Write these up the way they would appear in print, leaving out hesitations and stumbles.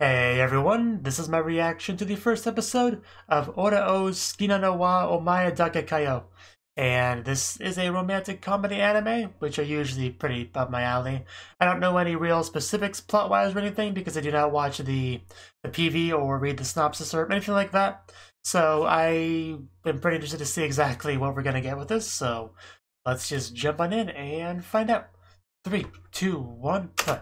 Hey everyone, this is my reaction to the first episode of Ora O's Skina no wa Omae dake kayo. And this is a romantic comedy anime, which are usually pretty up my alley. I don't know any real specifics plot-wise or anything because I do not watch the PV or read the synopsis or anything like that. So I've been pretty interested to see exactly what we're gonna get with this, so let's just jump on in and find out. 3, 2, 1, play.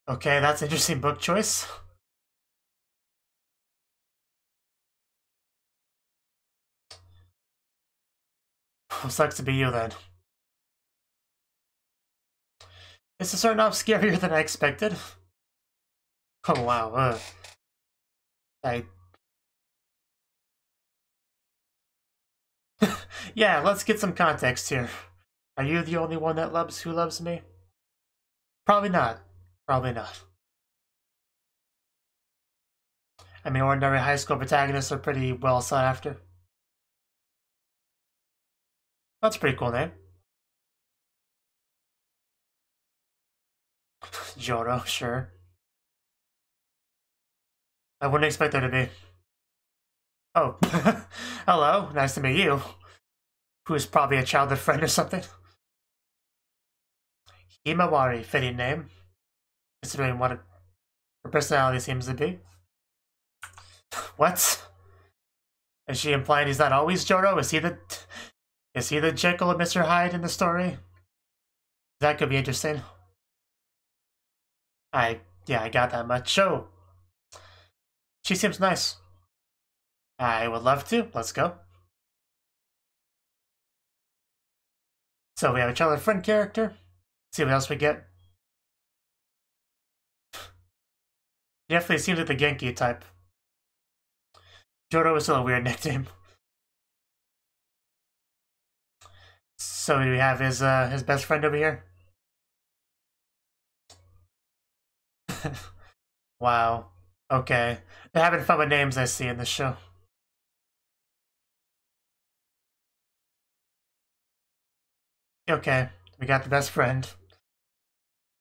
Okay, that's an interesting book choice. Sucks to be you then. This is starting off scarier than I expected. Oh wow, I... Yeah, let's get some context here. Are you the only one that loves who loves me? Probably not. Probably not. I mean, ordinary high school protagonists are pretty well sought after. That's a pretty cool name. Joro, sure. I wouldn't expect there to be. Oh, hello, nice to meet you. Who's probably a childhood friend or something. Himawari, fitting name, considering what her personality seems to be. What? Is she implying he's not always Joro? Is he the Jekyll and Mr. Hyde in the story? That could be interesting. Yeah, I got that much. Oh, she seems nice. I would love to. Let's go. So we have a childhood friend character. Let's see what else we get. Definitely seems like the Genki type. Joro is still a weird nickname. So do we have his best friend over here? Wow. Okay. They're having fun with names I see in this show. Okay. We got the best friend.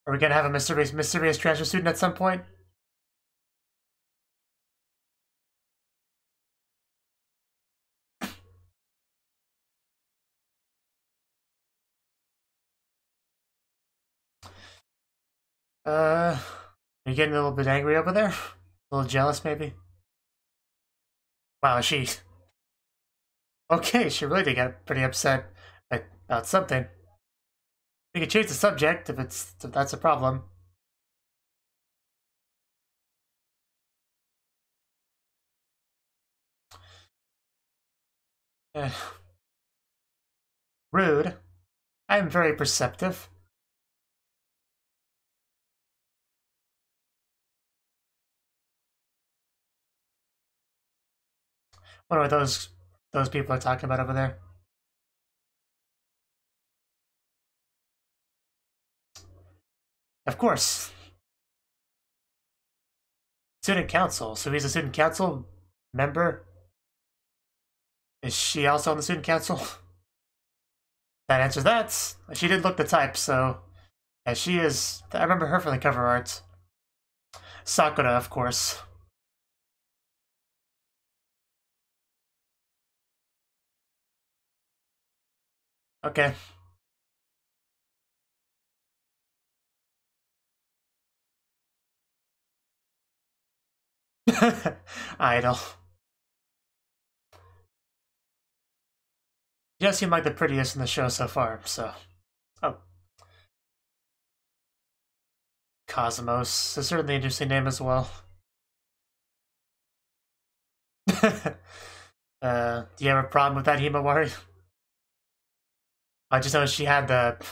Are we gonna have a mysterious transfer student at some point? Are you getting a little bit angry over there? A little jealous, maybe? Wow, she... Okay, she really did get pretty upset about something. We can change the subject if that's a problem. Eh. Rude. I am very perceptive. What are those people are talking about over there? Of course. Student council. So he's a student council member? Is she also on the student council? That answers that. She did look the type, so... Yeah, she is... I remember her from the cover art. Sakura, of course. Okay. Idol. She does seem like the prettiest in the show so far, so... Oh. Cosmos. Is certainly an interesting name as well. Do you have a problem with that, Himawari? I just know she had the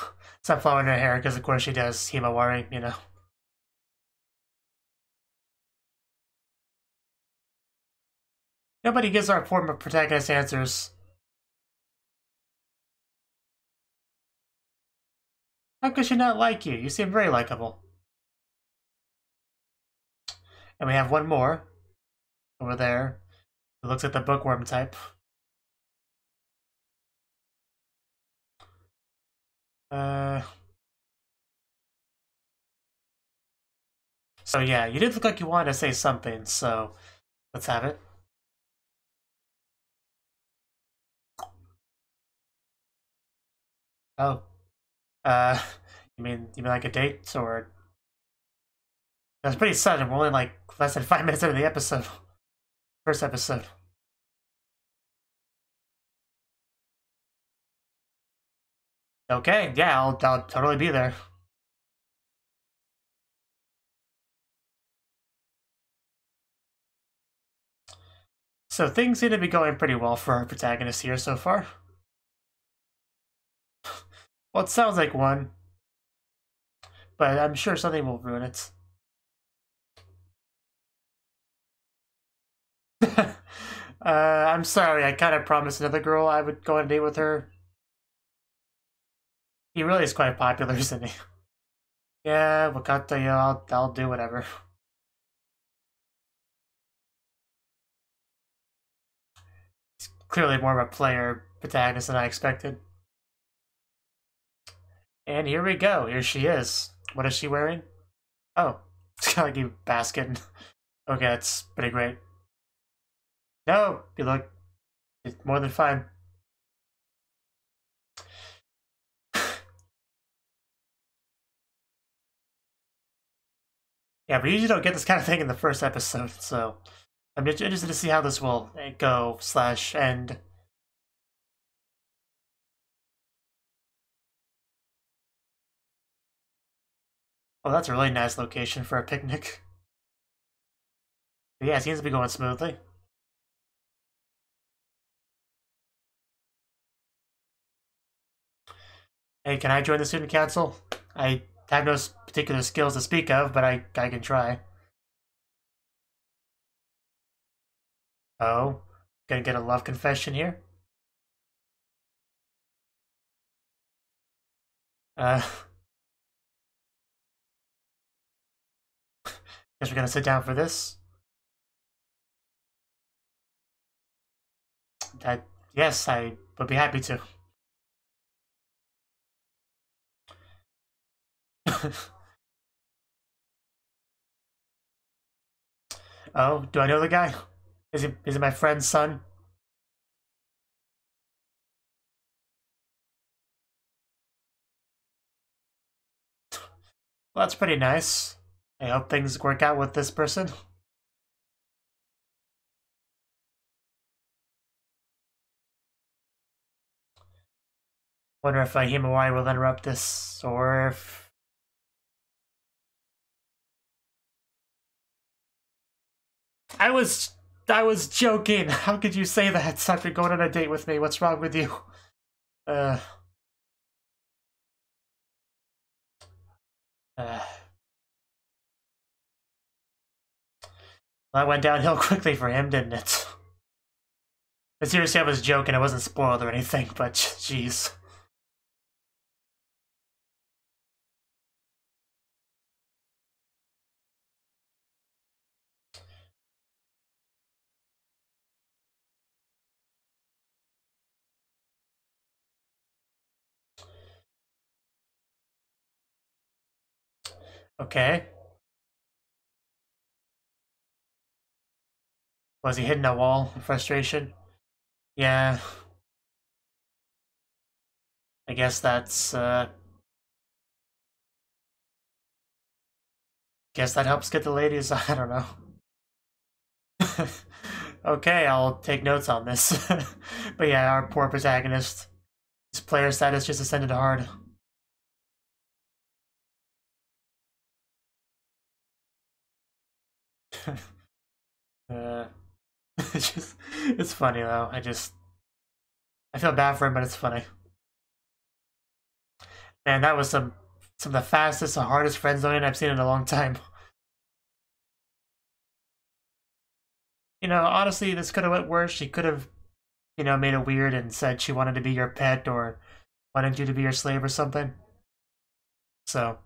sunflower in her hair, because of course she does, Himawari, you know. Nobody gives our former protagonist answers. How could she not like you? You seem very likable. And we have one more over there who looks like the bookworm type. So yeah, you did look like you wanted to say something, so let's have it. Oh, uh, you mean like a date, or that's pretty sudden. We're only like less than 5 minutes into the episode, first episode. Okay, yeah, I'll totally be there. So things seem to be going pretty well for our protagonist here so far. Well, it sounds like one, but I'm sure something will ruin it. I'm sorry, I kind of promised another girl I would go on a date with her. He really is quite popular, isn't he? Yeah, wakata yo, I'll do whatever. He's clearly more of a player protagonist than I expected. And here we go, here she is. What is she wearing? Oh, it's kind of like a basket. Okay, that's pretty great. No, you look it's more than fine. Yeah, we usually don't get this kind of thing in the first episode, so I'm interested to see how this will go / end. Oh, that's a really nice location for a picnic. But yeah, it seems to be going smoothly. Hey, can I join the student council? I have no particular skills to speak of, but I can try. Oh, gonna get a love confession here? Uh, guess we're gonna sit down for this. Yes, I would be happy to. Oh, do I know the guy? Is it my friend's son? Well, that's pretty nice. I hope things work out with this person. Wonder if Himawari will interrupt this, or if... I was joking. How could you say that after going on a date with me? What's wrong with you? Uh... Uh... That went downhill quickly for him, didn't it? But seriously, I was joking. I wasn't spoiled or anything, but jeez. Okay. Was he hitting a wall in frustration? Yeah. I guess that's, guess that helps get the ladies. I don't know. Okay, I'll take notes on this. But yeah, our poor protagonist. His player status just ascended hard. uh, it's funny though. I feel bad for him, but it's funny. Man, that was some of the fastest and hardest friend zoning I've seen in a long time. Honestly, this could have went worse. She could have, made it weird and said she wanted to be your pet or wanted you to be your slave or something. So,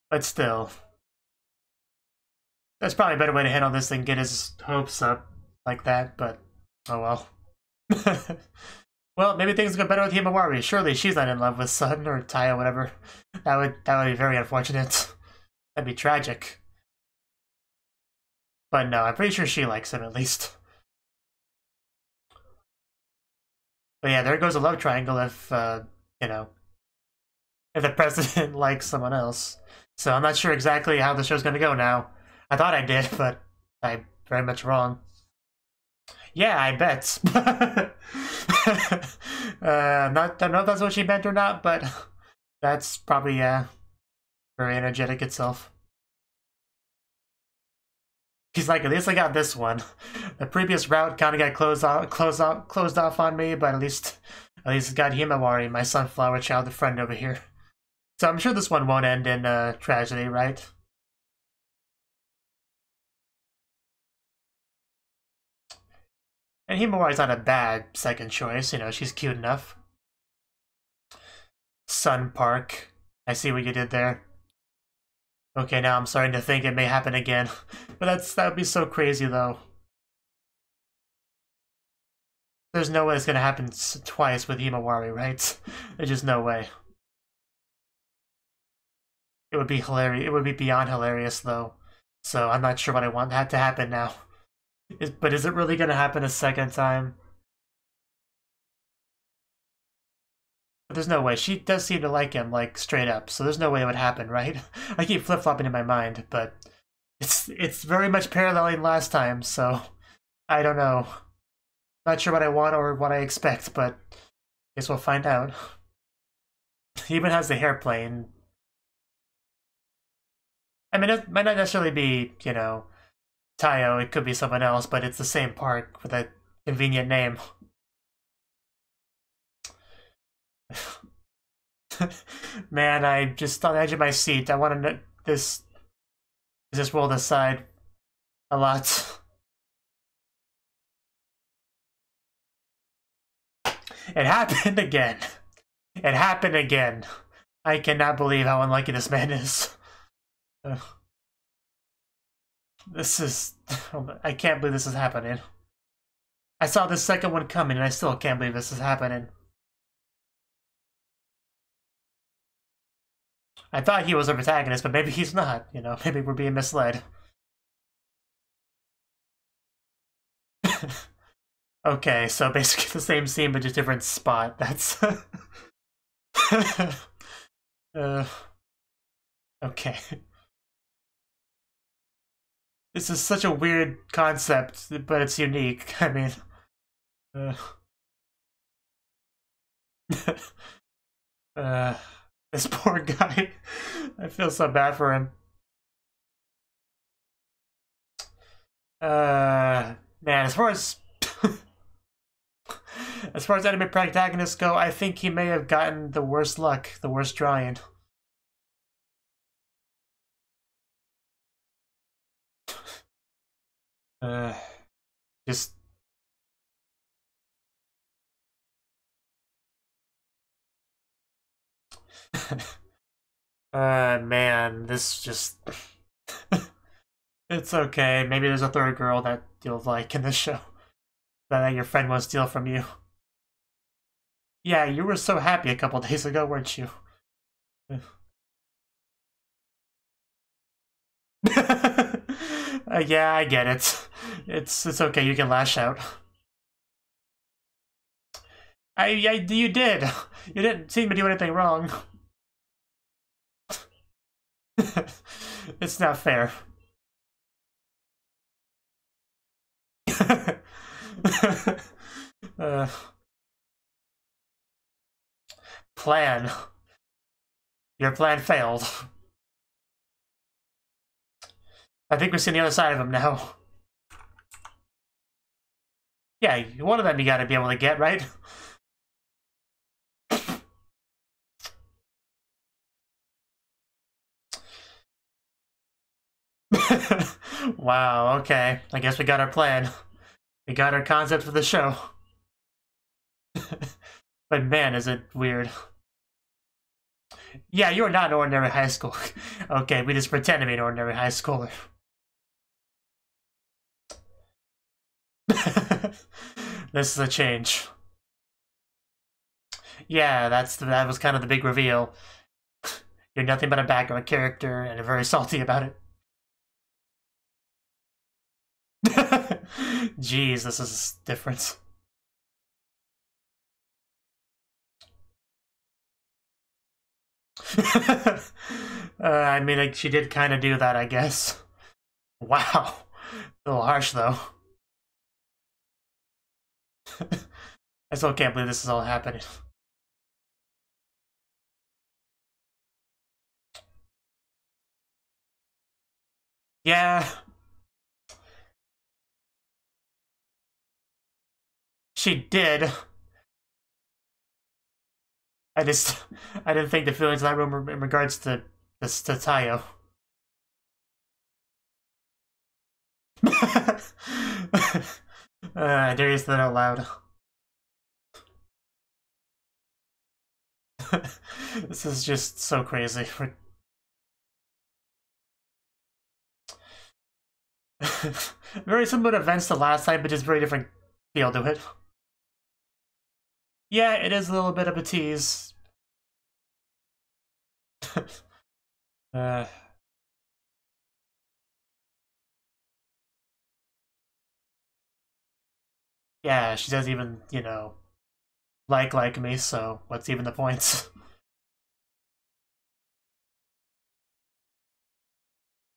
but still, that's probably a better way to handle this than get his hopes up like that. But oh well. Well, maybe things go better with Himawari. Surely she's not in love with Sun or Taya, whatever. That would be very unfortunate. That'd be tragic. But no, I'm pretty sure she likes him at least. But yeah, there goes a love triangle if you know, if the president likes someone else. So I'm not sure exactly how the show's gonna go now. I thought I did, but I'm very much wrong. Yeah, I bet. Don't know if that's what she meant or not, but that's probably very energetic itself. He's like, at least I got this one. The previous route kind of got closed off on me, but at least it got Himawari, my sunflower child friend over here. So I'm sure this one won't end in tragedy, right? And Himawari's not a bad second choice, you know, she's cute enough. Sun Park. I see what you did there. Okay, now I'm starting to think it may happen again. But that would be so crazy, though. There's no way it's gonna happen twice with Himawari, right? There's just no way. It would be hilarious. It would be beyond hilarious, though. So I'm not sure what I want that to happen now. But is it really gonna happen a second time? But there's no way. She does seem to like him, like, straight up. So there's no way it would happen, right? I keep flip-flopping in my mind, but it's very much paralleling last time, so I don't know. Not sure what I want or what I expect, but I guess we'll find out. He even has the hairplane. I mean, it might not necessarily be, you know, Tayo. It could be someone else, but it's the same park with a convenient name. Man, I'm just on the edge of my seat. I want to know this. This rolled aside a lot. It happened again. It happened again. I cannot believe how unlucky this man is. This is... I can't believe this is happening. I saw the second one coming and I still can't believe this is happening. I thought he was a protagonist, but maybe he's not, you know, maybe we're being misled. Okay, so basically the same scene but just different spot. That's... okay. This is such a weird concept, but it's unique. I mean... this poor guy. I feel so bad for him. Man, as far as anime protagonists go, I think he may have gotten the worst luck, the worst drawing. Just... man, this just... It's okay. Maybe there's a third girl that you'll like in this show. That your friend won't steal from you. Yeah, you were so happy a couple days ago, weren't you? Yeah, I get it. It's okay, you can lash out. You did. You didn't seem to do anything wrong. It's not fair. Plan. Your plan failed. I think we've seen the other side of him now. Yeah, one of them you gotta be able to get, right? Wow, okay. I guess we got our plan. We got our concept for the show. But man, is it weird. Yeah, you're not an ordinary high school. Okay, we just pretend to be an ordinary high schooler. This is a change. Yeah, that was kind of the big reveal. You're nothing but a background character, and you're very salty about it. Jeez, this is different. I mean, like, she did kind of do that, I guess. Wow. A little harsh, though. I still can't believe this is all happening. Yeah. She did. I didn't think the feelings in that room in regards to Tayo. I dare you say that out loud. This is just so crazy. Very similar to events to last time, but just very different feel to it. Yeah, it is a little bit of a tease. Yeah, she doesn't even, you know, like me, so what's even the point?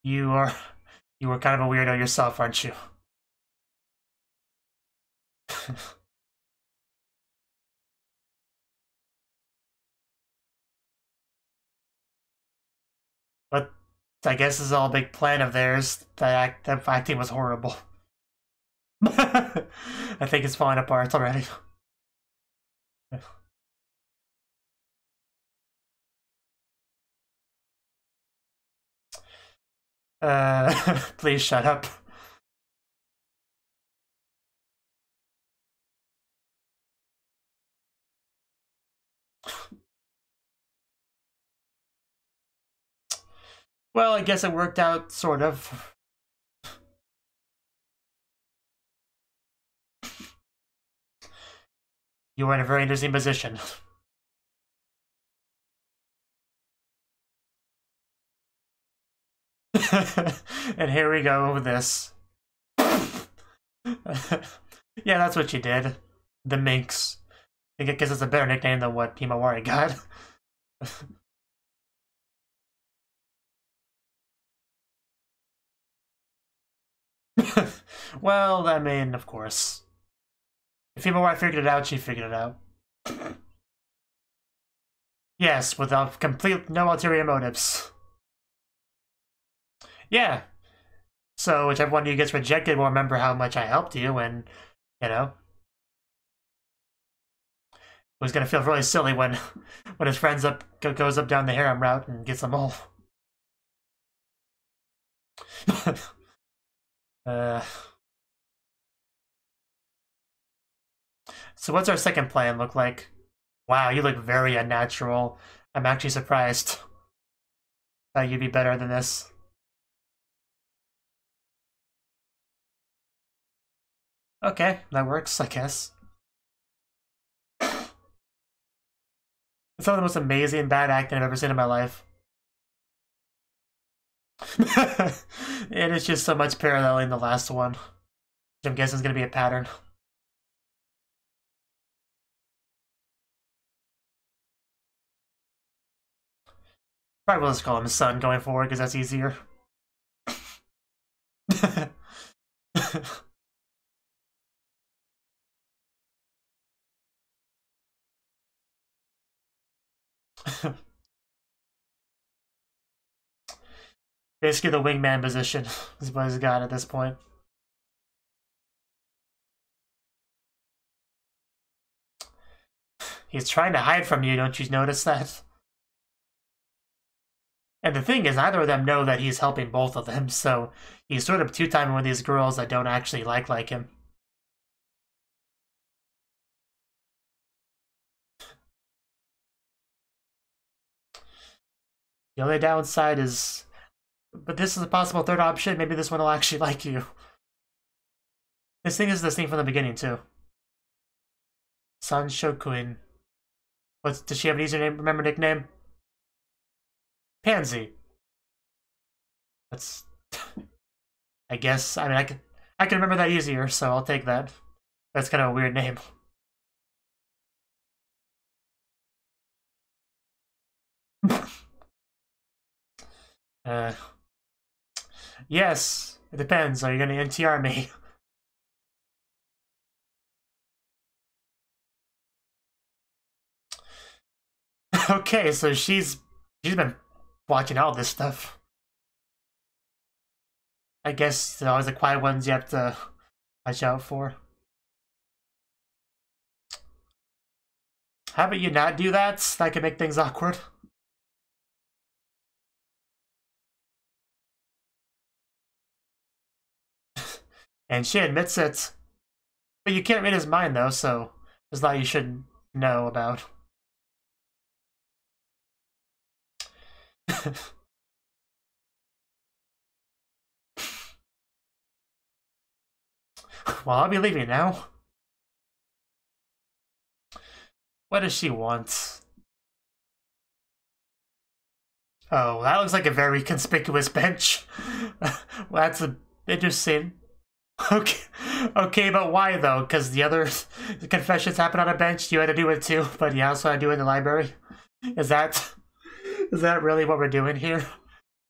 You were kind of a weirdo yourself, aren't you? But I guess this is all a big plan of theirs. That acting was horrible. I think it's falling apart already. Please shut up. Well, I guess it worked out, sort of. You were in a very interesting position. And here we go with this. Yeah, that's what you did. The Minx. I think it gives us a better nickname than what Himawari got. Well, I mean, of course. If Himawari figured it out, she figured it out. Yes, without no ulterior motives. Yeah. So whichever one of you gets rejected will remember how much I helped you, and, you know, it was gonna feel really silly when his friends goes up down the harem route and gets them all. So what's our second plan look like? Wow, you look very unnatural. I'm actually surprised. Thought you'd be better than this. Okay, that works, I guess. It's some of the most amazing bad acting I've ever seen in my life. It is just so much paralleling the last one, which I'm guessing is going to be a pattern. Probably will just call him son going forward because that's easier. Basically the wingman position is what he's got at this point. He's trying to hide from you, don't you notice that? And the thing is, neither of them know that he's helping both of them, so he's sort of two-timing with these girls that don't actually like him. The only downside is... But this is a possible third option, maybe this one will actually like you. This thing is the thing from the beginning, too. San Shokuin. Does she have an easier name? Remember nickname? Pansy. That's. I guess. I mean, I can remember that easier, so I'll take that. That's kind of a weird name. Yes. It depends. Are you gonna NTR me? Okay, so she's been watching all this stuff. I guess there's always the quiet ones you have to watch out for. How about you not do that? That could make things awkward. And she admits it. But you can't read his mind, though, so there's a lot you shouldn't know about. Well, I'll be leaving now. What does she want? Oh, that looks like a very conspicuous bench. Well, that's interesting. Okay, but why though? Because the other confessions happen on a bench. You had to do it too, but you also had to do it in the library. Is that really what we're doing here?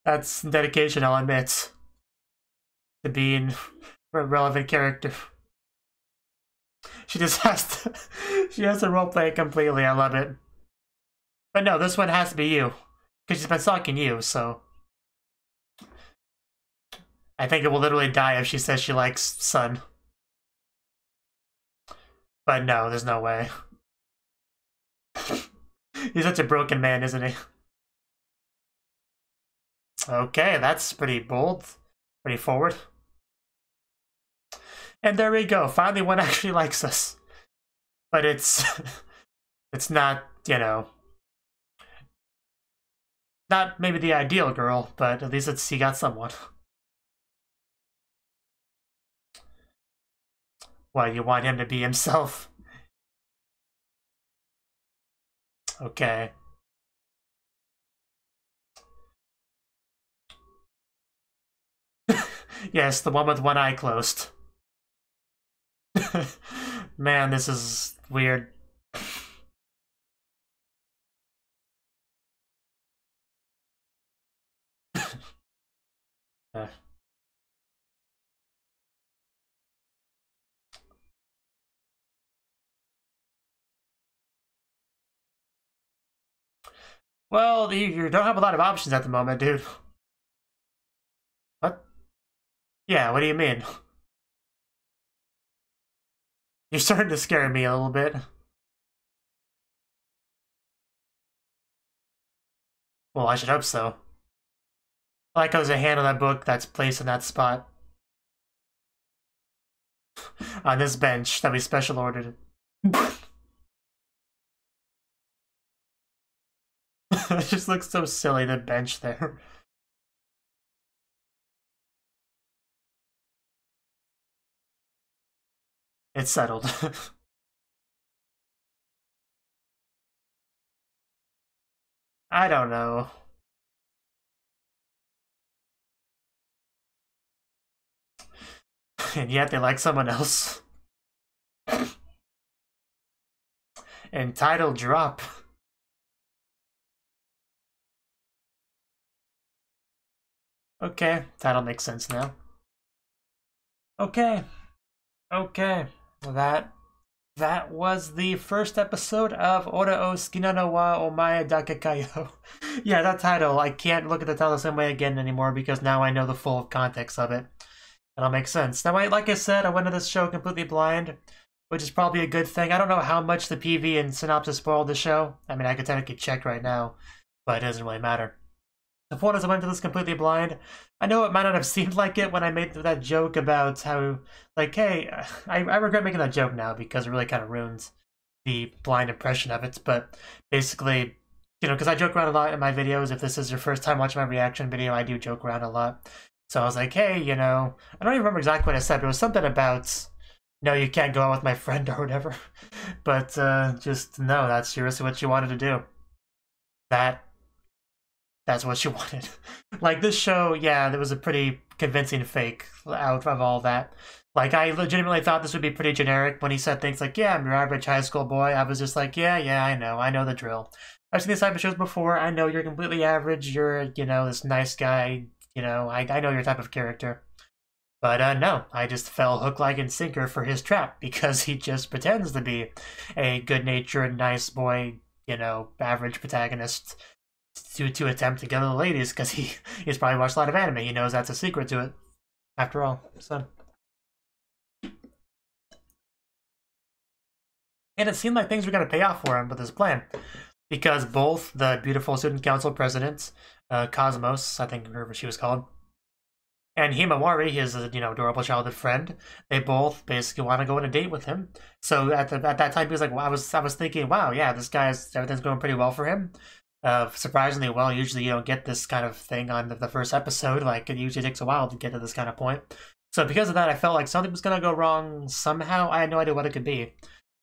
That's dedication, I'll admit, to being a relevant character. She just has to. She has to roleplay it completely. I love it. But no, this one has to be you, because she's been stalking you. So I think it will literally die if she says she likes Sun. But no, there's no way. He's such a broken man, isn't he? Okay, that's pretty bold. Pretty forward. And there we go. Finally one actually likes us. But it's not, you know, not maybe the ideal girl, but at least he got someone. What, you want him to be himself? Okay. Yes, the one with one eye closed. Man, this is weird. Well, you don't have a lot of options at the moment, dude. What? Yeah, what do you mean? You're starting to scare me a little bit. Well, I should hope so. I like how there's a hand on that book that's placed in that spot. On this bench that we special ordered. It just looks so silly, the bench there. It's settled. I don't know. And yet they like someone else. And title drop. Okay, title makes sense now. Okay. Okay. That was the first episode of Ora o Tsukina no wa Omae dake kayo. Yeah, that title, I can't look at the title the same way again anymore because now I know the full context of it. That'll make sense. Now, like I said, I went to this show completely blind, which is probably a good thing. I don't know how much the PV and synopsis spoiled the show. I mean, I could technically check right now, but it doesn't really matter. The point is I went to this completely blind. I know it might not have seemed like it when I made that joke about how, like, hey, I regret making that joke now because it really kind of ruins the blind impression of it. But basically, you know, because I joke around a lot in my videos. If this is your first time watching my reaction video, I do joke around a lot. So I was like, hey, you know, I don't even remember exactly what I said, but it was something about, no, you can't go out with my friend or whatever. But just no, that's seriously what she wanted to do. That's what she wanted. Like this show, yeah, there was a pretty convincing fake out of all that. Like I legitimately thought this would be pretty generic when he said things like, "Yeah, I'm your average high school boy." I was just like, "Yeah, I know the drill. I've seen these type of shows before. I know you're completely average. You're, this nice guy. I know your type of character." But no, I just fell hook, line, and sinker for his trap because he just pretends to be a good-natured, nice boy, average protagonist to attempt to get the ladies because he's probably watched a lot of anime. He knows that's a secret to it, after all. So, and it seemed like things were going to pay off for him with his plan because both the beautiful student council president, Cosmos, I think whoever she was called, and Himawari, his adorable childhood friend, they both basically want to go on a date with him. So at that time, he was like, well, I was thinking, wow, yeah, everything's going pretty well for him. Surprisingly well. Usually you don't get this kind of thing on the first episode. Like, it usually takes a while to get to this kind of point. So because of that, I felt like something was going to go wrong somehow. I had no idea what it could be.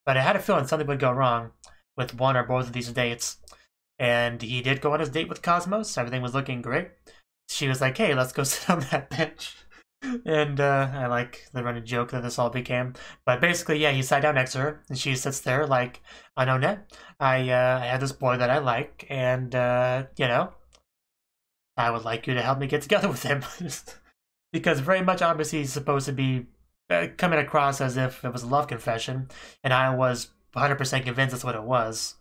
But I had a feeling something would go wrong with one or both of these dates. And he did go on his date with Cosmos. Everything was looking great. She was like, hey, let's go sit on that bench. And I like the running joke that this all became. But basically, yeah, he sat down next to her, and she sits there like, Anone, I have this boy that I like, and, I would like you to help me get together with him. Because very much, obviously, he's supposed to be coming across as if it was a love confession, and I was 100% convinced that's what it was.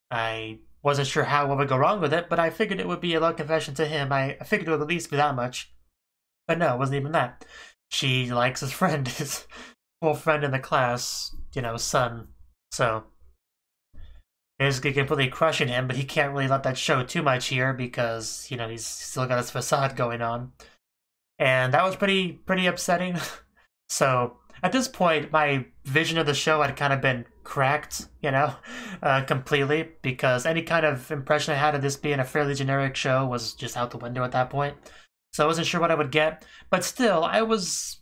I wasn't sure what would go wrong with it, but I figured it would be a love confession to him. I figured it would at least be that much. But no, it wasn't even that. She likes his friend, his full friend in the class, son. So, basically completely crushing him, but he can't really let that show too much here because, he's still got his facade going on. And that was pretty upsetting. So, at this point, my vision of the show had kind of been cracked, completely, because any kind of impression I had of this being a fairly generic show was just out the window at that point. So I wasn't sure what I would get, but still, I was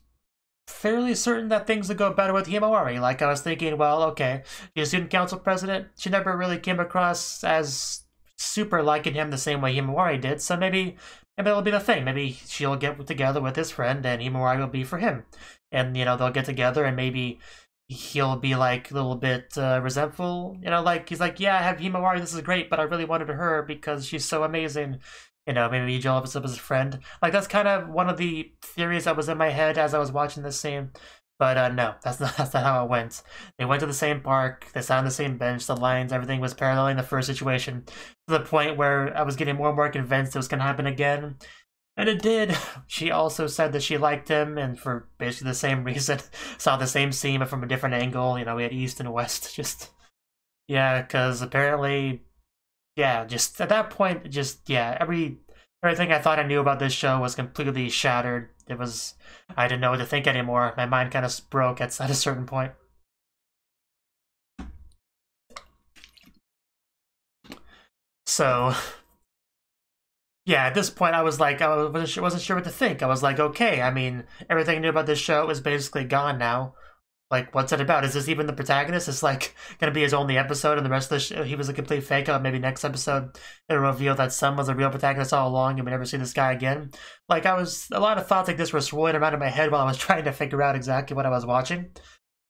fairly certain that things would go better with Himawari. Like, I was thinking, well, okay, she's student council president. She never really came across as super liking him the same way Himawari did, so maybe it'll be the thing. Maybe she'll get together with his friend, and Himawari will be for him. And, they'll get together, and maybe he'll be, like, a little bit resentful. Like, he's like, yeah, I have Himawari, this is great, but I really wanted her because she's so amazing. Maybe jealous of his friend. Like, that's kind of one of the theories that was in my head as I was watching this scene. But no, that's not how it went. They went to the same park, they sat on the same bench, the lines, everything was paralleling the first situation, to the point where I was getting more and more convinced it was going to happen again. And it did. She also said that she liked him, and for basically the same reason. Saw the same scene, but from a different angle. We had east and west. Yeah, because apparently, yeah, just at that point, everything I thought I knew about this show was completely shattered. I didn't know what to think anymore. My mind kind of broke at a certain point. So, yeah, at this point, I was like, I wasn't sure what to think. I was like, okay, I mean, everything I knew about this show is basically gone now. Like, what's it about? Is this even the protagonist? It's like gonna be his only episode, and the rest of the show, he was a complete fake out. Maybe next episode it'll reveal that Sun was a real protagonist all along, and we never see this guy again. Like, a lot of thoughts like this were swirling around in my head while I was trying to figure out exactly what I was watching.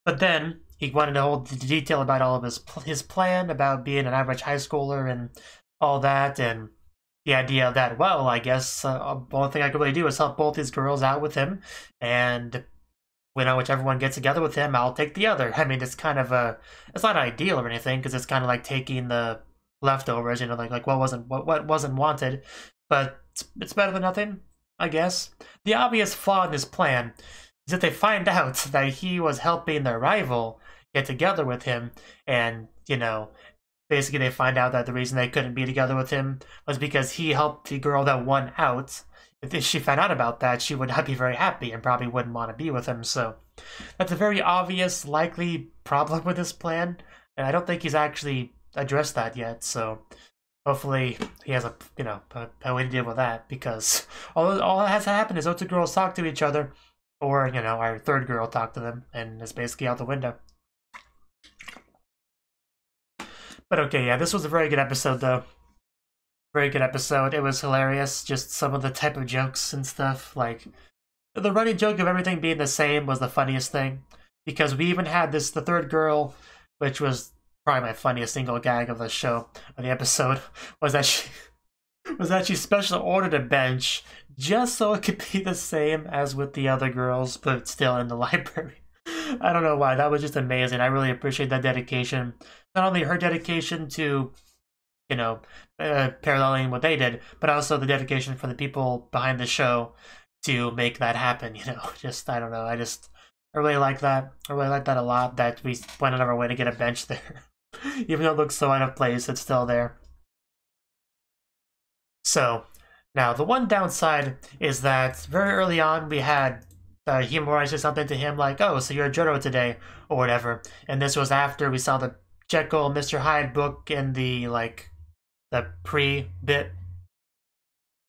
But then he wanted to hold the detail about all of his plan about being an average high schooler and all that, and the idea that, well, I guess the only thing I could really do is help both these girls out with him, and whichever one gets together with him, I'll take the other. I mean, it's kind of it's not ideal or anything, because it's kind of like taking the leftovers, like what wasn't wanted, but it's better than nothing, I guess. The obvious flaw in this plan is that they find out that he was helping their rival get together with him, and, basically they find out that the reason they couldn't be together with him was because he helped the girl that won out. If she found out about that, she would not be very happy and probably wouldn't want to be with him. So that's a very obvious, likely problem with this plan, and I don't think he's actually addressed that yet. So hopefully he has a way to deal with that, because all that has to happen is those two girls talk to each other, Or, you know, our third girl talked to them, and it's basically out the window. But okay, yeah, this was a very good episode, though. Very good episode. It was hilarious, just some of the type of jokes and stuff. Like, the running joke of everything being the same was the funniest thing. Because we even had the third girl, which was probably my funniest single gag of the show, of the episode, was that she special ordered a bench just so it could be the same as with the other girls, but still in the library. I don't know why. That was just amazing. I really appreciate that dedication. Not only her dedication to, you know, paralleling what they did, but also the dedication for the people behind the show to make that happen, you know. Just, I don't know. I really like that. I really like that a lot, that we went out of our way to get a bench there. Even though it looks so out of place, it's still there. So, now, the one downside is that very early on we had Himura say something to him like, oh, so you're a Jotaro today, or whatever. And this was after we saw the Jekyll Mr. Hyde book in the, like, the pre-bit.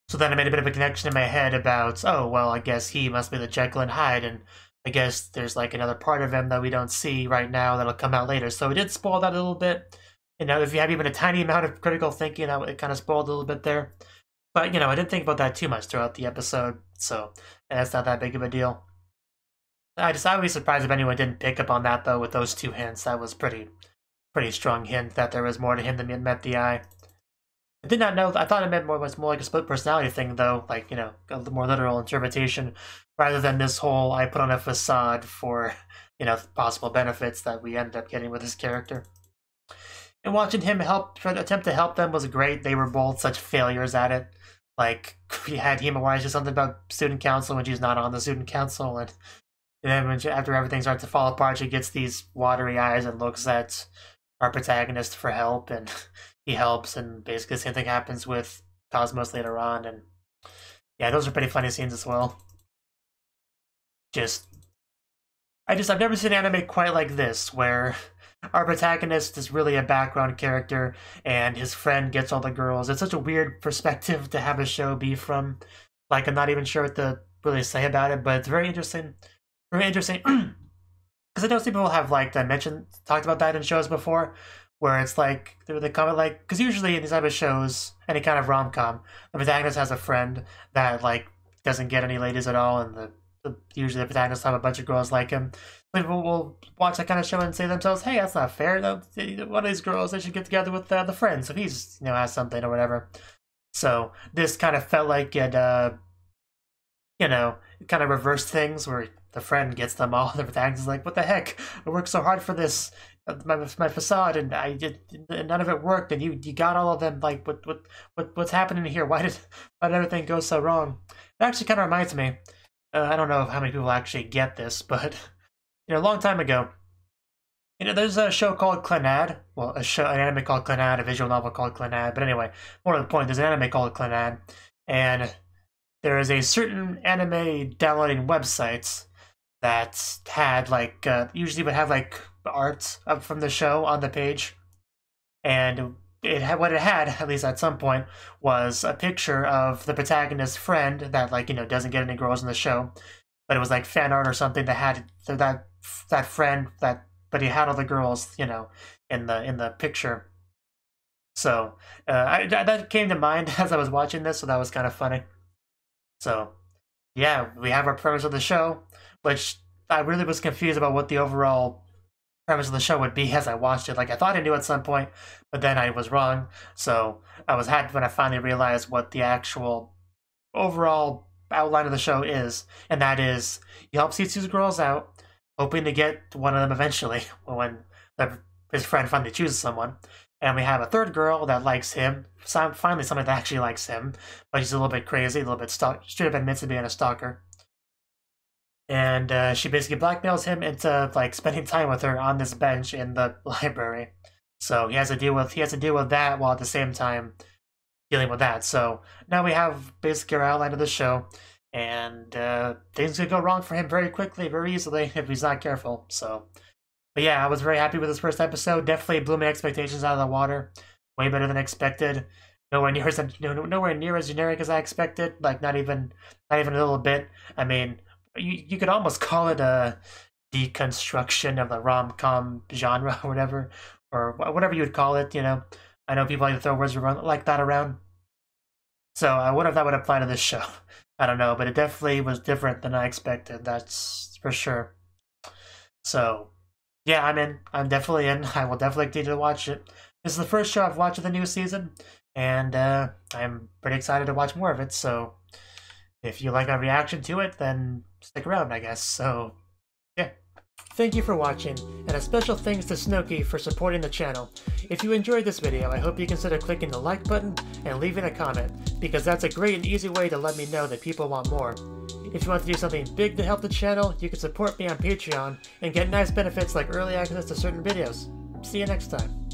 So then I made a bit of a connection in my head about, oh, well, I guess he must be the Jekyll and Hyde, and I guess there's, like, another part of him that we don't see right now that'll come out later. So it did spoil that a little bit. You know, if you have even a tiny amount of critical thinking, it kind of spoiled a little bit there. But, you know, I didn't think about that too much throughout the episode, so that's not that big of a deal. I would be surprised if anyone didn't pick up on that, though, with those two hints. That was pretty strong hint that there was more to him than met the eye. I did not know, I thought it was more like a split personality thing, though, like, you know, a more literal interpretation, rather than this whole, I put on a facade for, you know, possible benefits that we ended up getting with his character. And watching him attempt to help them was great. They were both such failures at it. Like, we had Himawari say something about student council when she's not on the student council, and then after everything starts to fall apart, she gets these watery eyes and looks at our protagonist for help, and he helps, and basically the same thing happens with Cosmos later on, and yeah, those are pretty funny scenes as well. I've never seen anime quite like this, where our protagonist is really a background character, and his friend gets all the girls. It's such a weird perspective to have a show be from. Like, I'm not even sure what to really say about it, but it's very interesting. Very interesting. Because I know some people have, like, talked about that in shows before, where it's like, they comment, like, because usually in these type of shows, any kind of rom-com, the protagonist has a friend that, like, doesn't get any ladies at all, and usually the protagonists have a bunch of girls like him. People will watch that kind of show and say to themselves, hey, that's not fair. One of these girls, they should get together with the friend, so he's, you know, has something or whatever. So this kind of felt like it, you know, it kind of reversed things, where the friend gets them all. The protagonist is like, what the heck? I worked so hard for this, my facade, and none of it worked, and you got all of them. Like, what's happening here? Why did everything go so wrong? It actually kind of reminds me. I don't know how many people actually get this, but, you know, a long time ago, you know, there's a show called Clannad. Well, an anime called Clannad, a visual novel called Clannad. But anyway, more to the point, there's an anime called Clannad, and there is a certain anime downloading websites that had, like, usually would have, like, art up from the show on the page, and what it had, at least at some point, was a picture of the protagonist's friend that, like, you know, doesn't get any girls in the show, but it was like fan art or something that had that friend but he had all the girls, you know, in the picture. So that came to mind as I was watching this, so that was kind of funny. So yeah, we have our premise of the show, which I really was confused about what the overall premise of the show would be as I watched it. Like, I thought I knew at some point, but then I was wrong. So I was happy when I finally realized what the actual overall outline of the show is, and that is he helps these two girls out, hoping to get one of them eventually when his friend finally chooses someone. And we have a third girl that likes him, finally somebody that actually likes him, but he's a little bit crazy, a little bit straight up admits to being a stalker. And she basically blackmails him into, like, spending time with her on this bench in the library. So he has to deal with that while at the same time dealing with that. So now we have basically our outline of the show, and things could go wrong for him very quickly, very easily if he's not careful. So, but yeah, I was very happy with this first episode. Definitely blew my expectations out of the water. Way better than expected. Nowhere near as generic as I expected. Like, not even a little bit. I mean, you could almost call it a deconstruction of the rom-com genre or whatever, or whatever you would call it, you know. I know people like to throw words like that around. So I wonder if that would apply to this show. I don't know, but it definitely was different than I expected, that's for sure. So, yeah, I'm in. I'm definitely in. I will definitely continue to watch it. This is the first show I've watched of the new season, and I'm pretty excited to watch more of it, so if you like my reaction to it, then stick around, I guess. So, yeah. Thank you for watching, and a special thanks to Cnouki for supporting the channel. If you enjoyed this video, I hope you consider clicking the like button and leaving a comment, because that's a great and easy way to let me know that people want more. If you want to do something big to help the channel, you can support me on Patreon and get nice benefits like early access to certain videos. See you next time.